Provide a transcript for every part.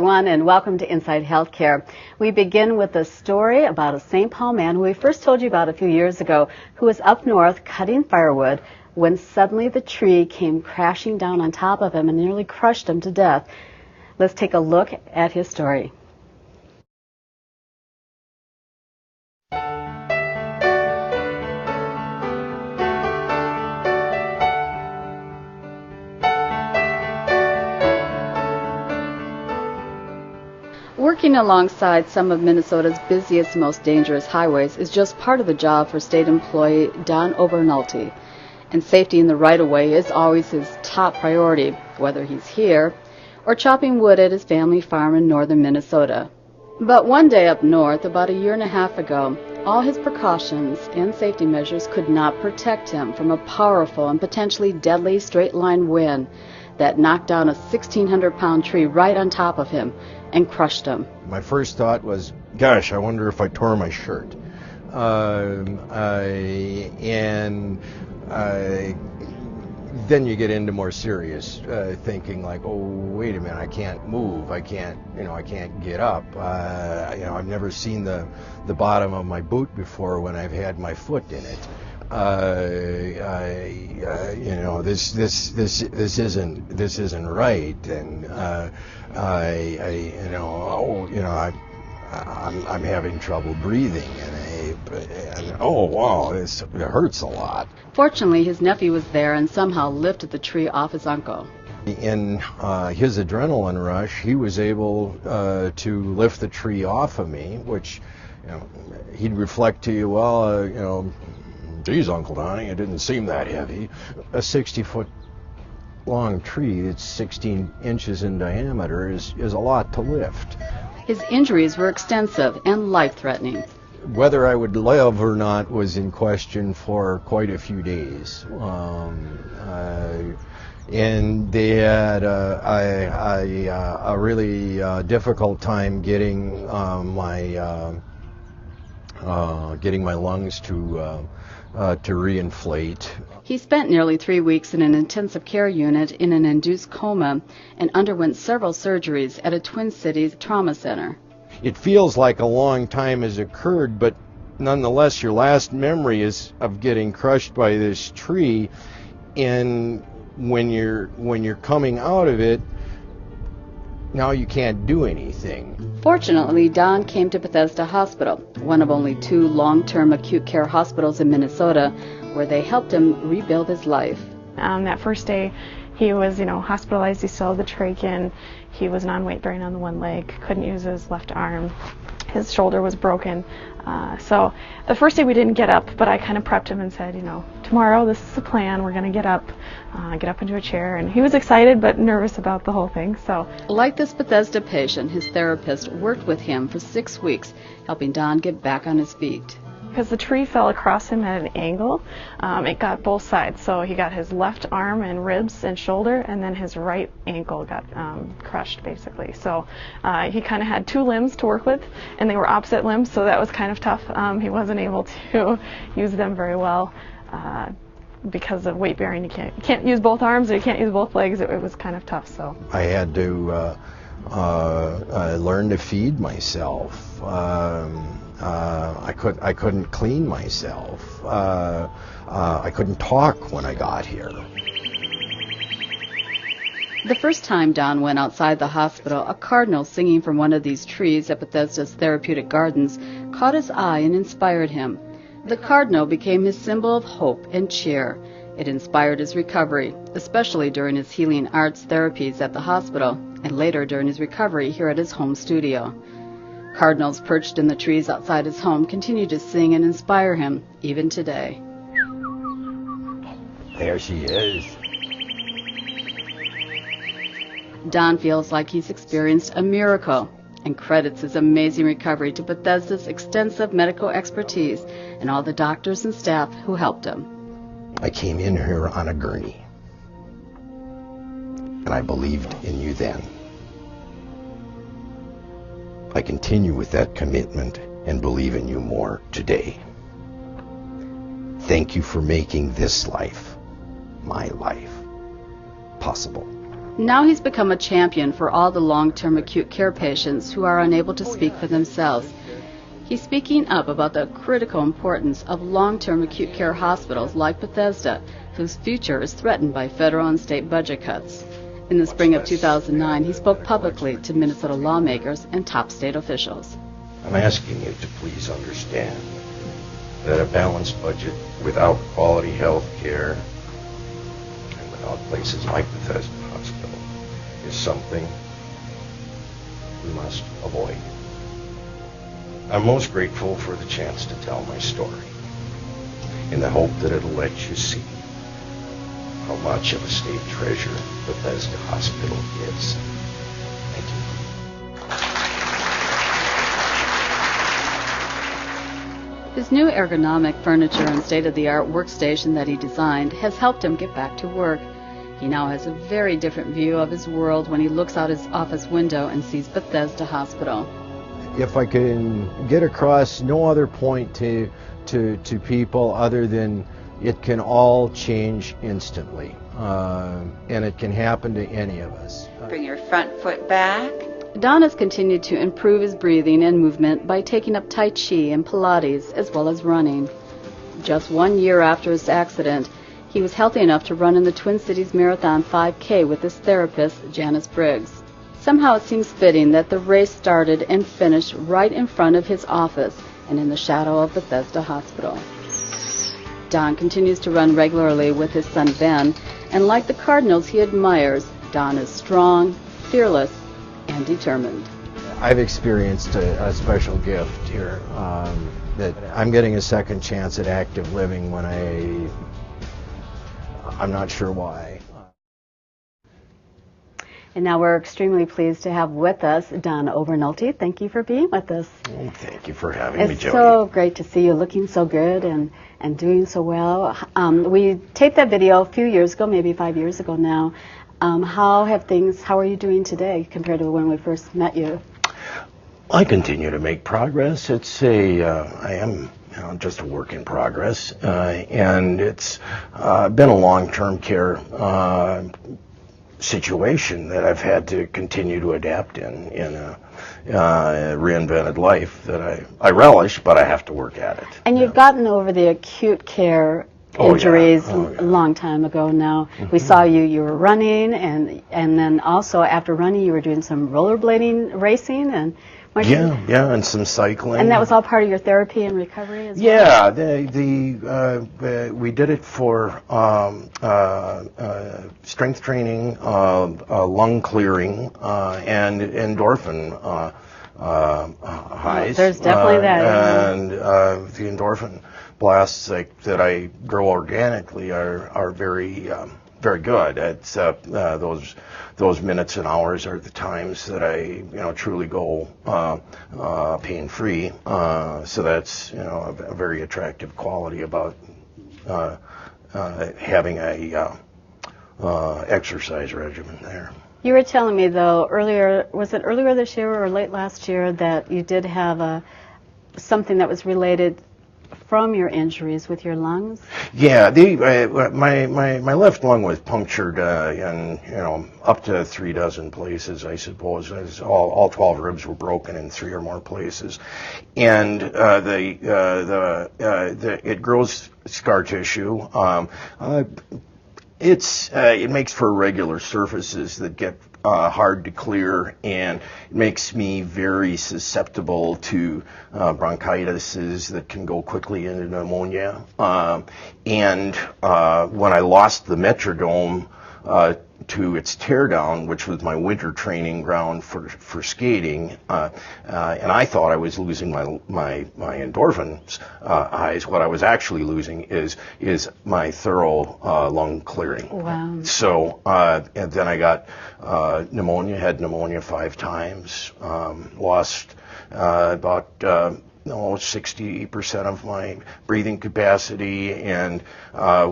everyone, and welcome to Inside Healthcare. We begin with a story about a St. Paul man who we first told you about a few years ago, who was up north cutting firewood when suddenly the tree came crashing down on top of him and nearly crushed him to death. Let's take a look at his story. Working alongside some of Minnesota's busiest, most dangerous highways is just part of the job for state employee Don Obernolte. And safety in the right-of-way is always his top priority, whether he's here or chopping wood at his family farm in northern Minnesota. But one day up north, about a year and a half ago, all his precautions and safety measures could not protect him from a powerful and potentially deadly straight-line wind that knocked down a 1,600-pound tree right on top of him and crushed him. My first thought was, gosh, I wonder if I tore my shirt. Then you get into more serious thinking, like, oh, wait a minute, I can't move, I can't get up. I've never seen the bottom of my boot before when I've had my foot in it. This isn't right, and I'm having trouble breathing, and oh wow, it hurts a lot. Fortunately, his nephew was there and somehow lifted the tree off his uncle. In his adrenaline rush, he was able to lift the tree off of me, which he'd reflect to you, well, geez, Uncle Donnie, it didn't seem that heavy. A 60-foot long tree that's 16 inches in diameter is a lot to lift. His injuries were extensive and life-threatening. Whether I would live or not was in question for quite a few days. And they had a really difficult time getting my lungs to reinflate. He spent nearly 3 weeks in an intensive care unit in an induced coma and underwent several surgeries at a Twin Cities trauma center. It feels like a long time has occurred, but nonetheless, your last memory is of getting crushed by this tree, and when you're coming out of it, now you can't do anything. Fortunately, Don came to Bethesda Hospital, one of only 2 long-term acute care hospitals in Minnesota, where they helped him rebuild his life. That first day, he was, hospitalized. He still had the trach in. He was non-weight bearing on the one leg, couldn't use his left arm. His shoulder was broken. So the first day we didn't get up, but I kind of prepped him and said, tomorrow this is the plan. We're going to get up into a chair. And he was excited but nervous about the whole thing. So, like this Bethesda patient, his therapist worked with him for 6 weeks, helping Don get back on his feet. Because the tree fell across him at an angle, it got both sides. So he got his left arm and ribs and shoulder, and then his right ankle got crushed, basically. So he kind of had 2 limbs to work with, and they were opposite limbs, so that was kind of tough. He wasn't able to use them very well because of weight bearing. You can't use both arms, or you can't use both legs. It was kind of tough. So I had to learn to feed myself. I couldn't clean myself. I couldn't talk when I got here. The first time Don went outside the hospital, a cardinal singing from one of these trees at Bethesda's Therapeutic Gardens caught his eye and inspired him. The cardinal became his symbol of hope and cheer. It inspired his recovery, especially during his healing arts therapies at the hospital, and later during his recovery here at his home studio. Cardinals perched in the trees outside his home continue to sing and inspire him, even today. There she is. Don feels like he's experienced a miracle and credits his amazing recovery to Bethesda's extensive medical expertise and all the doctors and staff who helped him. I came in here on a gurney, and I believed in you then. I continue with that commitment and believe in you more today. Thank you for making this life, my life, possible. Now he's become a champion for all the long-term acute care patients who are unable to speak for themselves. He's speaking up about the critical importance of long-term acute care hospitals like Bethesda, whose future is threatened by federal and state budget cuts. In the spring of 2009, he spoke publicly to Minnesota lawmakers and top state officials. I'm asking you to please understand that a balanced budget without quality health care and without places like Bethesda Hospital is something we must avoid. I'm most grateful for the chance to tell my story in the hope that it'll let you see how much of a state treasure Bethesda Hospital is. Thank you. His new ergonomic furniture and state-of-the-art workstation that he designed has helped him get back to work. He now has a very different view of his world when he looks out his office window and sees Bethesda Hospital. If I can get across no other point to people other than it can all change instantly, and it can happen to any of us. Bring your front foot back. Don has continued to improve his breathing and movement by taking up Tai Chi and Pilates as well as running. Just 1 year after his accident, he was healthy enough to run in the Twin Cities Marathon 5K with his therapist, Janice Briggs. Somehow it seems fitting that the race started and finished right in front of his office and in the shadow of Bethesda Hospital. Don continues to run regularly with his son Ben, and like the Cardinals he admires, Don is strong, fearless, and determined. I've experienced a special gift here, that I'm getting a second chance at active living when I'm not sure why. And now we're extremely pleased to have with us Don Overnolte. Thank you for being with us. Oh, thank you for having me, Jody. It's so great to see you looking so good and doing so well. We taped that video a few years ago, maybe 5 years ago now. How are you doing today compared to when we first met you? I continue to make progress. I am just a work in progress, and it's been a long-term care situation that I've had to continue to adapt in a reinvented life that I relish, but I have to work at it. And you've gotten over the acute care injuries a long time ago now. Mm-hmm. We saw you were running, and then also after running you were doing some rollerblading racing and and some cycling. And that was all part of your therapy and recovery as well? Yeah, we did it for strength training, lung clearing, and endorphin highs. There's definitely that. And the endorphin blasts that I grow organically are very good. It's those minutes and hours are the times that I truly go pain-free. So that's a very attractive quality about having a exercise regimen there. You were telling me though was it earlier this year or late last year that you did have something that was related from your injuries with your lungs? Yeah, my left lung was punctured in up to 36 places, I suppose. All 12 ribs were broken in 3 or more places, and it grows scar tissue. It makes for irregular surfaces that get hard to clear, and it makes me very susceptible to bronchitis that can go quickly into pneumonia. And when I lost the Metrodome to its teardown, which was my winter training ground for skating, and I thought I was losing my endorphins highs. What I was actually losing is my thorough lung clearing. Wow. So and then I got pneumonia, had pneumonia 5 times, lost about 60% of my breathing capacity, and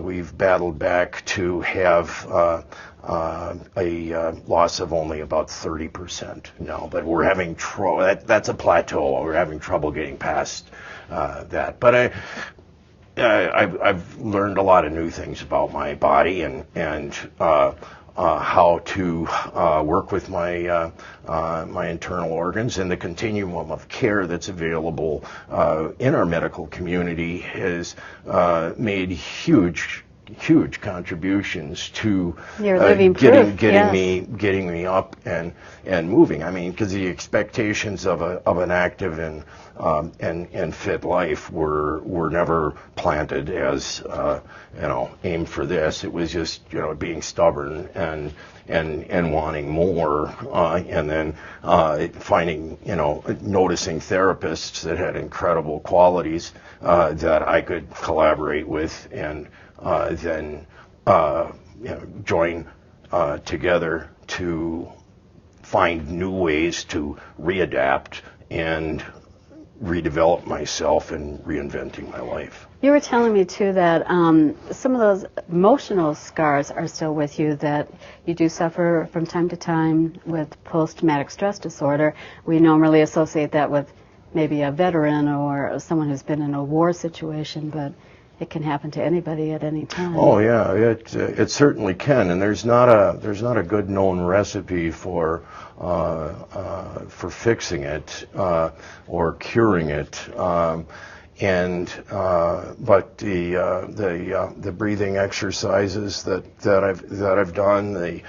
we've battled back to have a loss of only about 30% now. But we're having trouble. That's a plateau. We're having trouble getting past that. But I've learned a lot of new things about my body, and how to work with my my internal organs, and the continuum of care that's available in our medical community has made huge contributions to getting me up and moving. I mean, because the expectations of an active and fit life were never planted as aimed for this. It was just being stubborn and wanting more, and then finding noticing therapists that had incredible qualities that I could collaborate with, and then join together to find new ways to readapt and redevelop myself and reinventing my life. You were telling me too that some of those emotional scars are still with you, that you do suffer from time to time with post-traumatic stress disorder. We normally associate that with maybe a veteran or someone who's been in a war situation, but it can happen to anybody at any time. Oh yeah, it certainly can, and there's not a good known recipe for fixing it or curing it. But the breathing exercises that I've done,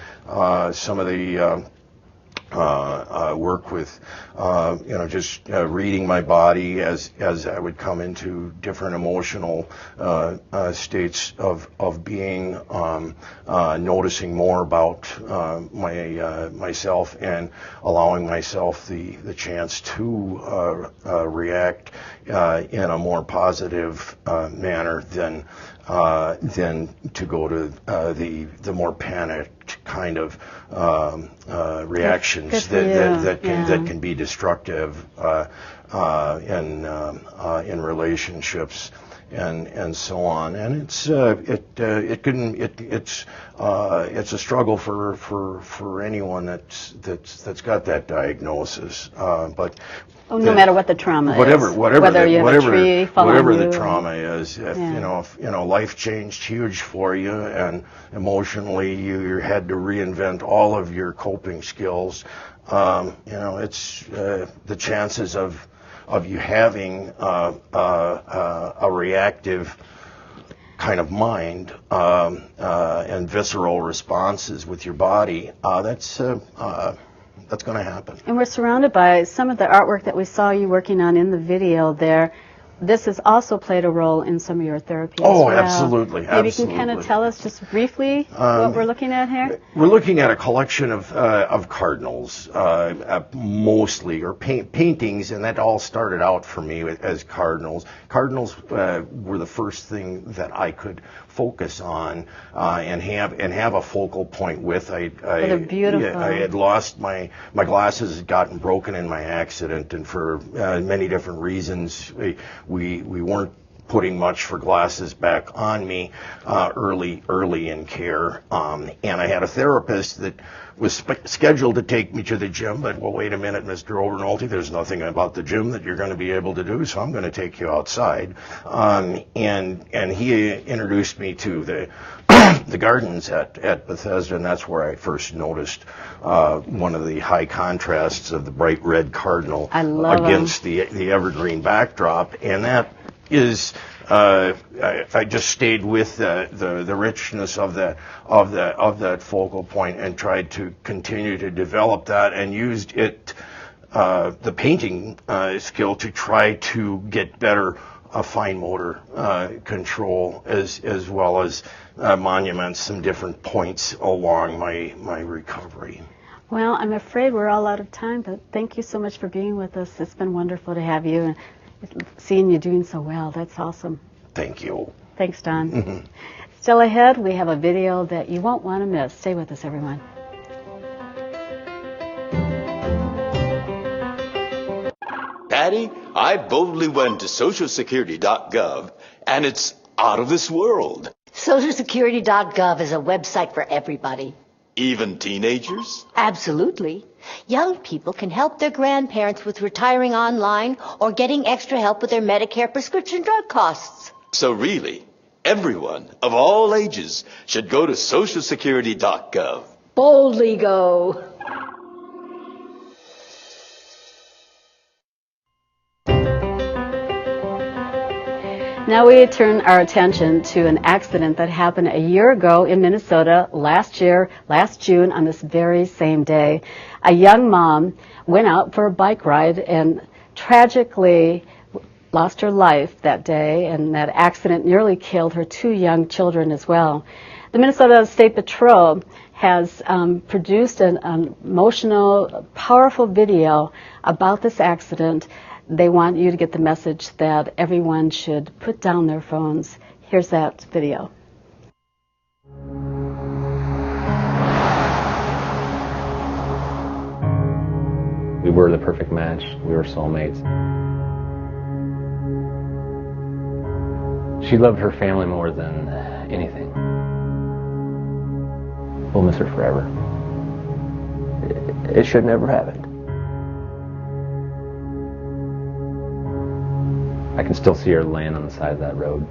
some of the work with just reading my body as I would come into different emotional states of being, noticing more about myself and allowing myself the chance to react in a more positive manner than to go to the more panicked kind of reactions that can be destructive in relationships and so on. And it's a struggle for anyone that's got that diagnosis, but. No matter what the trauma is, whatever the trauma is, if life changed huge for you, and emotionally you had to reinvent all of your coping skills, it's the chances of you having a reactive kind of mind and visceral responses with your body. That's going to happen. And we're surrounded by some of the artwork that we saw you working on in the video there. This has also played a role in some of your therapy as well. Absolutely. Maybe you can kind of tell us just briefly what we're looking at here? We're looking at a collection of cardinals, mostly, or paintings, and that all started out for me as cardinals. Cardinals were the first thing that I could focus on and have a focal point with. They're beautiful. I had lost my glasses had gotten broken in my accident, and for many different reasons, we weren't putting much for glasses back on me early in care, and I had a therapist that was scheduled to take me to the gym, but well, wait a minute, Mr. Overnolte, there's nothing about the gym that you're going to be able to do, so I'm going to take you outside. And he introduced me to the gardens at Bethesda, and that's where I first noticed one of the high contrasts of the bright red cardinal against the evergreen backdrop, and that is I just stayed with the richness of that focal point and tried to continue to develop that, and used it the painting skill to try to get better fine motor control as well as monuments some different points along my recovery. Well, I'm afraid we're all out of time, but thank you so much for being with us. It's been wonderful to have you and seeing you doing so well. That's awesome. Thank you. Thanks, Don. Still ahead, we have a video that you won't want to miss. Stay with us, everyone. Patty, I boldly went to socialsecurity.gov, and it's out of this world. Socialsecurity.gov is a website for everybody. Even teenagers? Absolutely. Young people can help their grandparents with retiring online or getting extra help with their Medicare prescription drug costs. So really, everyone of all ages should go to socialsecurity.gov. Boldly go. Now we turn our attention to an accident that happened a year ago in Minnesota last June, on this very same day. A young mom went out for a bike ride and tragically lost her life that day, and that accident nearly killed her 2 young children as well. The Minnesota State Patrol has produced an emotional, powerful video about this accident. They want you to get the message that everyone should put down their phones. Here's that video. We were the perfect match. We were soulmates. She loved her family more than anything. We'll miss her forever. It should never happen. I can still see her laying on the side of that road.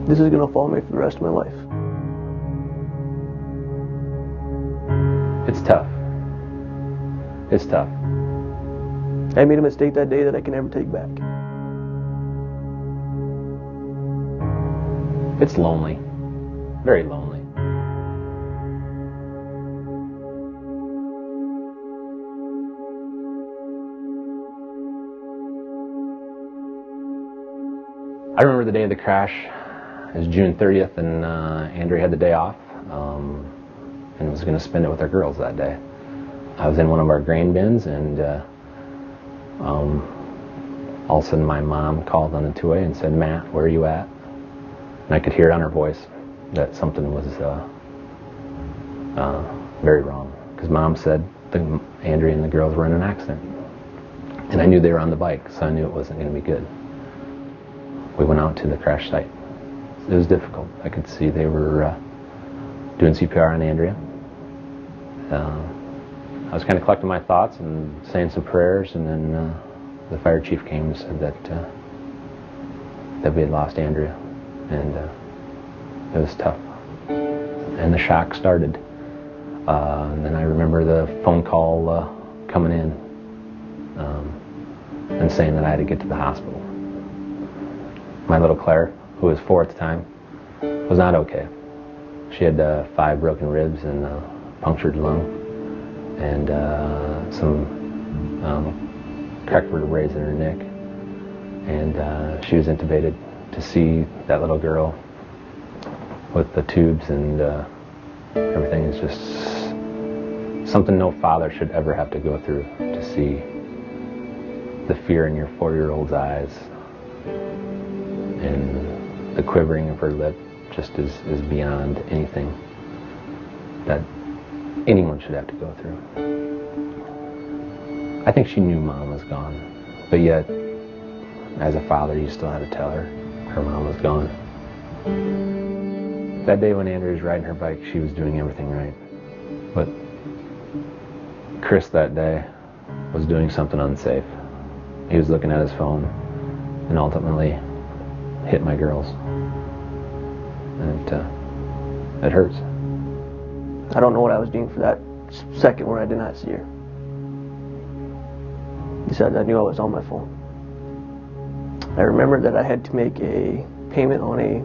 This is going to follow me for the rest of my life. It's tough. It's tough. I made a mistake that day that I can never take back. It's lonely. Very lonely. I remember the day of the crash. It was June 30th, and Andrea had the day off and was going to spend it with our girls that day. I was in one of our grain bins, and all of a sudden my mom called on the 2-way and said, "Matt, where are you at?" And I could hear it on her voice that something was very wrong, because Mom said Andrea and the girls were in an accident. And I knew they were on the bike, so I knew it wasn't going to be good. We went out to the crash site. It was difficult. I could see they were doing CPR on Andrea. I was kind of collecting my thoughts and saying some prayers, and then the fire chief came and said that we had lost Andrea, and it was tough. And the shock started. And then I remember the phone call coming in and saying that I had to get to the hospital. My little Claire, who was 4 at the time, was not okay. She had 5 broken ribs and a punctured lung, and some cracked vertebrae in her neck. And she was intubated. To see that little girl with the tubes and everything is just something no father should ever have to go through. To see the fear in your 4-year-old's eyes and the quivering of her lip just is beyond anything that anyone should have to go through. I think she knew Mom was gone, but yet, as a father, you still had to tell her her mom was gone. That day when Andrea was riding her bike, she was doing everything right. But Chris that day was doing something unsafe. He was looking at his phone and ultimately hit my girls. And it hurts. I don't know what I was doing for that second when I did not see her. Besides, I knew I was on my phone. I remember that I had to make a payment on a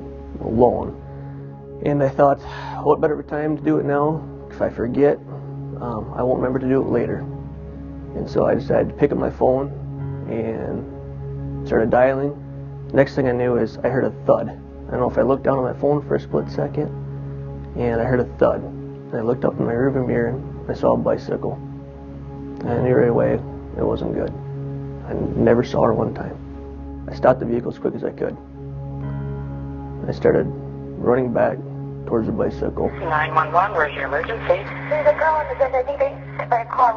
loan, and I thought, what better time to do it now? If I forget, I won't remember to do it later. And so I decided to pick up my phone and started dialing. Next thing I knew is I heard a thud. I don't know if I looked down at my phone for a split second, and I heard a thud. And I looked up in my rearview mirror and I saw a bicycle. And I knew right away it wasn't good. I never saw her one time. I stopped the vehicle as quick as I could. I started running back towards the bicycle. 911, where's your emergency? There's a girl in the bed. I think they hit by a car.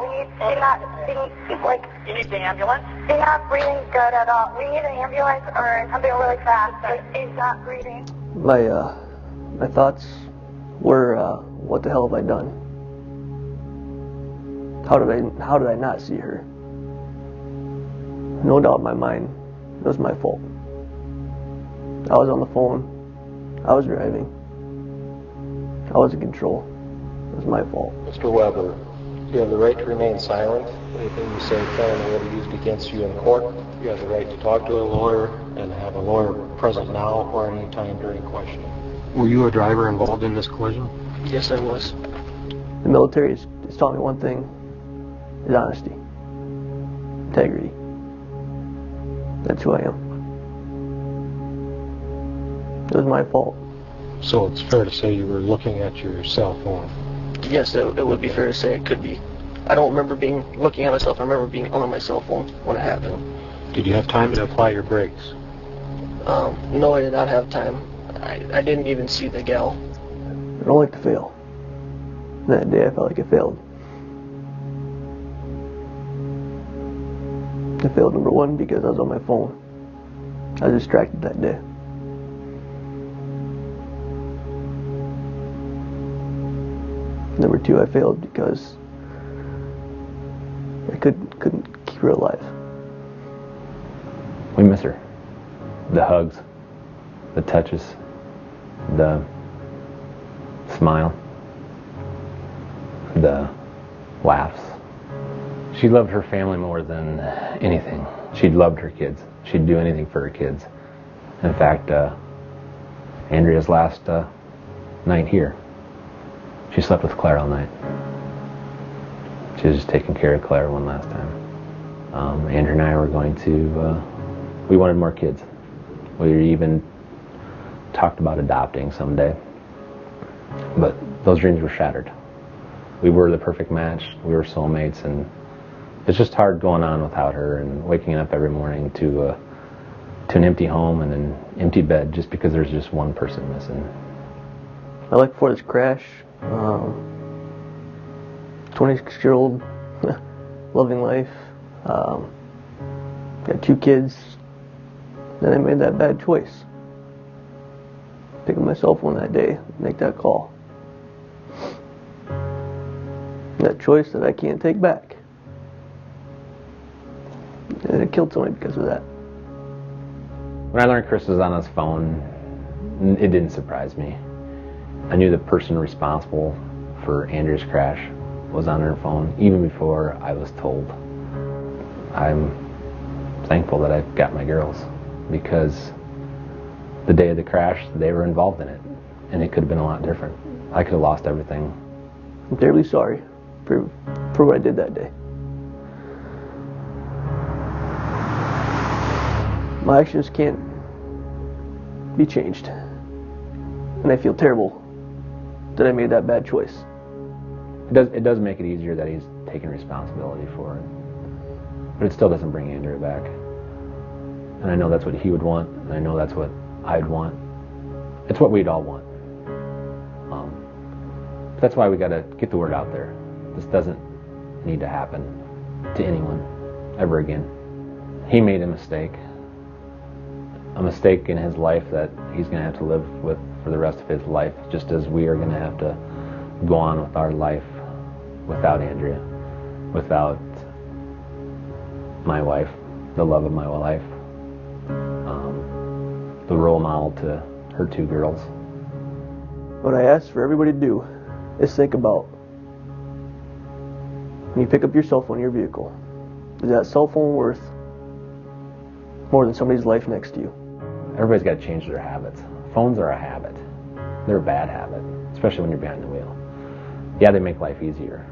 You need the ambulance? She's not breathing good at all. We need an ambulance or something really fast. She's not breathing. My thoughts were, what the hell have I done? How did I not see her? No doubt in my mind, it was my fault. I was on the phone. I was driving. I was in control. It was my fault. Mr. Weber, you have the right to remain silent. Anything you say can and will be used against you in court. You have the right to talk to a lawyer and have a lawyer present now or any time during questioning. Were you a driver involved in this collision? Yes, I was. The military has taught me one thing, is honesty, integrity. That's who I am. It was my fault. So it's fair to say you were looking at your cell phone? Yes, it would be fair to say it could be. I don't remember looking at myself. I remember being on my cell phone when it happened. Did you have time to apply your brakes? No, I did not have time. I didn't even see the gal. I don't like to fail. That day I felt like I failed. I failed, number one, because I was on my phone. I was distracted that day. Number two, I failed because I couldn't keep her alive. We miss her. The hugs, the touches, the smile, the laughs. She loved her family more than anything. She loved her kids. She'd do anything for her kids. In fact, Andrea's last night here, she slept with Claire all night. She was just taking care of Claire one last time. Andrew and I were going to, we wanted more kids. We even talked about adopting someday. But those dreams were shattered. We were the perfect match. We were soulmates, and it's just hard going on without her and waking up every morning to an empty home and an empty bed just because there's just one person missing. Like before this crash, 26-year-old, loving life, got 2 kids. Then I made that bad choice. Pick up my cell phone that day, make that call. That choice that I can't take back. And it killed somebody because of that. When I learned Chris was on his phone, it didn't surprise me. I knew the person responsible for Andrea's crash was on her phone even before I was told. I'm thankful that I got my girls, because the day of the crash, they were involved in it, and it could have been a lot different. I could have lost everything. I'm terribly sorry for what I did that day. My actions can't be changed, and I feel terrible that I made that bad choice. It does make it easier that he's taking responsibility for it, but it still doesn't bring Andrea back. And I know that's what he would want, and I know that's what I'd want. It's what we'd all want. That's why we got to get the word out there. This doesn't need to happen to anyone ever again. He made a mistake in his life that he's going to have to live with for the rest of his life, just as we are going to have to go on with our life without Andrea, without my wife, the love of my life, the role model to her 2 girls. What I ask for everybody to do is think about, when you pick up your cell phone in your vehicle, is that cell phone worth more than somebody's life next to you? Everybody's got to change their habits. Phones are a habit. They're a bad habit, especially when you're behind the wheel. Yeah, they make life easier,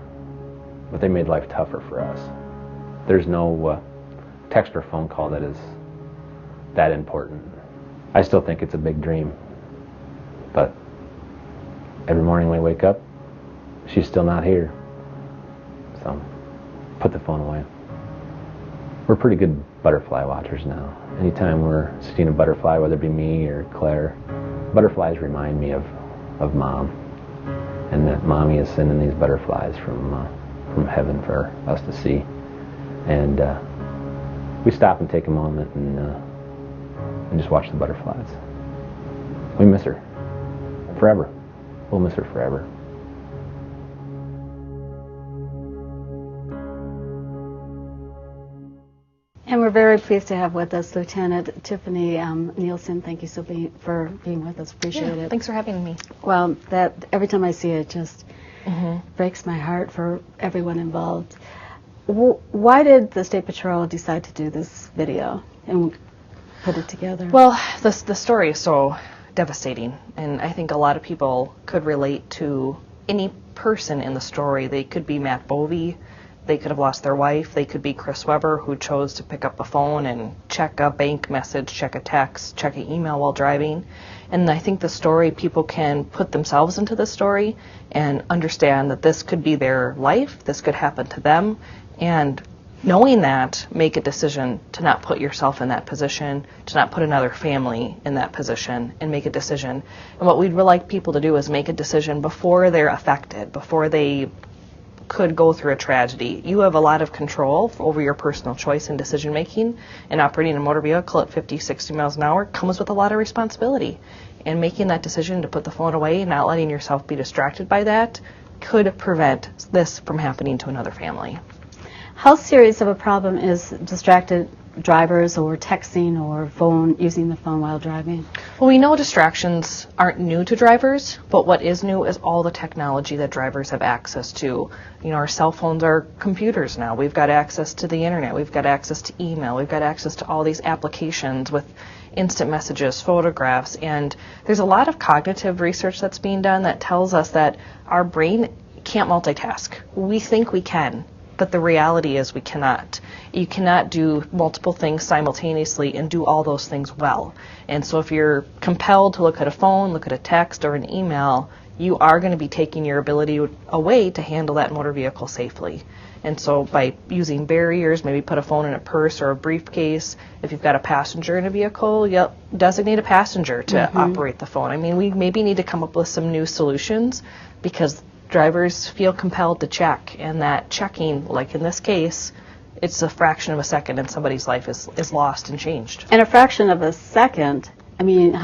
but they made life tougher for us. There's no text or phone call that is that important. I still think it's a big dream, but every morning when we wake up, she's still not here. So, put the phone away. We're pretty good butterfly watchers now. Anytime we're seeing a butterfly, whether it be me or Claire, butterflies remind me of Mom, and that Mommy is sending these butterflies from heaven for us to see. And we stop and take a moment and just watch the butterflies. We miss her forever. We'll miss her forever. And we're very pleased to have with us Lieutenant Tiffany Nielsen. Thank you for being with us. Appreciate it. Thanks for having me. Well, that every time I see it, just Breaks my heart for everyone involved. Why did the State Patrol decide to do this video and put it together? Well, the story is so devastating, and I think a lot of people could relate to any person in the story. They could be Matt Bovee, they could have lost their wife, they could be Chris Weber, who chose to pick up the phone and check a bank message, check a text, check an email while driving. And I think the story, people can put themselves into the story and understand that this could be their life, this could happen to them, and knowing that, make a decision to not put yourself in that position, to not put another family in that position, and make a decision. And what we'd really like people to do is make a decision before they're affected, before they could go through a tragedy. You have a lot of control over your personal choice and decision making, and operating a motor vehicle at 50, 60 miles an hour comes with a lot of responsibility. And making that decision to put the phone away and not letting yourself be distracted by that could prevent this from happening to another family. How serious of a problem is distracted drivers or texting or using the phone while driving? Well, we know distractions aren't new to drivers, but what is new is all the technology that drivers have access to. You know, our cell phones are computers now. We've got access to the internet. We've got access to email. We've got access to all these applications with instant messages, photographs, and there's a lot of cognitive research that's being done that tells us that our brain can't multitask. We think we can, but the reality is we cannot. You cannot do multiple things simultaneously and do all those things well. And so if you're compelled to look at a phone, look at a text or an email, you are going to be taking your ability away to handle that motor vehicle safely. And so by using barriers, maybe put a phone in a purse or a briefcase. If you've got a passenger in a vehicle, designate a passenger to operate the phone. I mean, we maybe need to come up with some new solutions because drivers feel compelled to check, and that checking, like in this case, it's a fraction of a second and somebody's life is lost and changed. And a fraction of a second, I mean,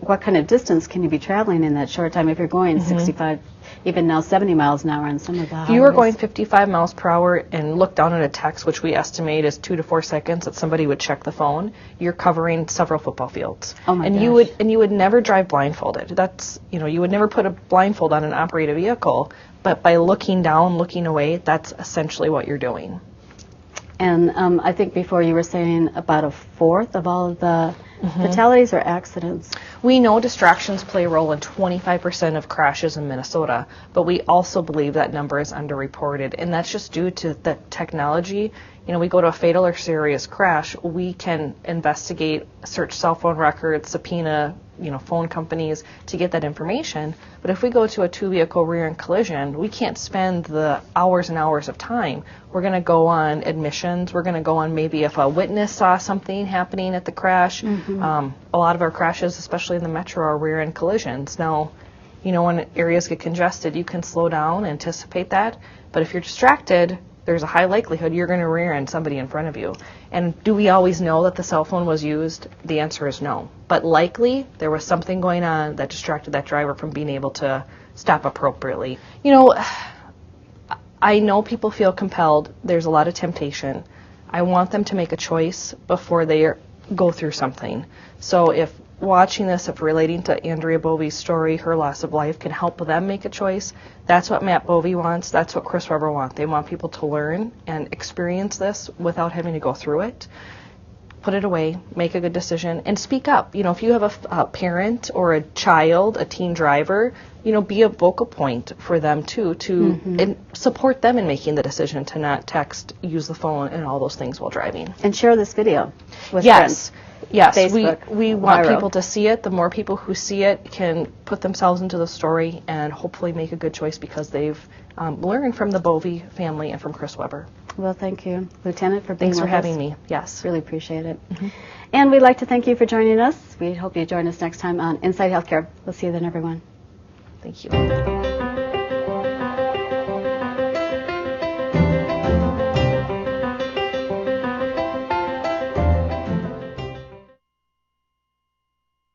what kind of distance can you be traveling in that short time if you're going 65, even now 70 miles an hour on some of the highways? If you were going 55 miles per hour and look down at a text, which we estimate is 2 to 4 seconds that somebody would check the phone, you're covering several football fields. Oh my gosh. You would never drive blindfolded. That's, you would never put a blindfold on and operate a vehicle, but by looking down, looking away, that's essentially what you're doing. And I think before you were saying about a fourth of all of the fatalities or accidents. We know distractions play a role in 25% of crashes in Minnesota, but we also believe that number is underreported, and that's just due to the technology. We go to a fatal or serious crash, we can investigate, search cell phone records, subpoena, phone companies to get that information. But if we go to a two-vehicle rear-end collision, we can't spend the hours and hours of time. We're going to go on admissions. We're going to go on maybe if a witness saw something happening at the crash. A lot of our crashes, especially in the metro, are rear-end collisions. Now, when areas get congested, you can slow down, anticipate that. But if you're distracted, there's a high likelihood you're going to rear-end somebody in front of you. And do we always know that the cell phone was used? The answer is no. But likely, there was something going on that distracted that driver from being able to stop appropriately. I know people feel compelled. There's a lot of temptation. I want them to make a choice before they go through something. So if watching this, if relating to Andrea Bovee's story, her loss of life, can help them make a choice, that's what Matt Bovee wants. That's what Chris Weber wants. They want people to learn and experience this without having to go through it. Put it away, make a good decision, and speak up. If you have a parent or a child, a teen driver, be a vocal point for them too, and support them in making the decision to not text, use the phone, and all those things while driving. And share this video with friends. Yes, Facebook, we want viral. people to see it. The more people who see it can put themselves into the story and hopefully make a good choice because they've learned from the Bovee family and from Chris Weber. Well, thank you, Lieutenant, for being Thanks with for having us. me. Yes. Really appreciate it. And we'd like to thank you for joining us. We hope you join us next time on Inside Healthcare. We'll see you then, everyone. Thank you.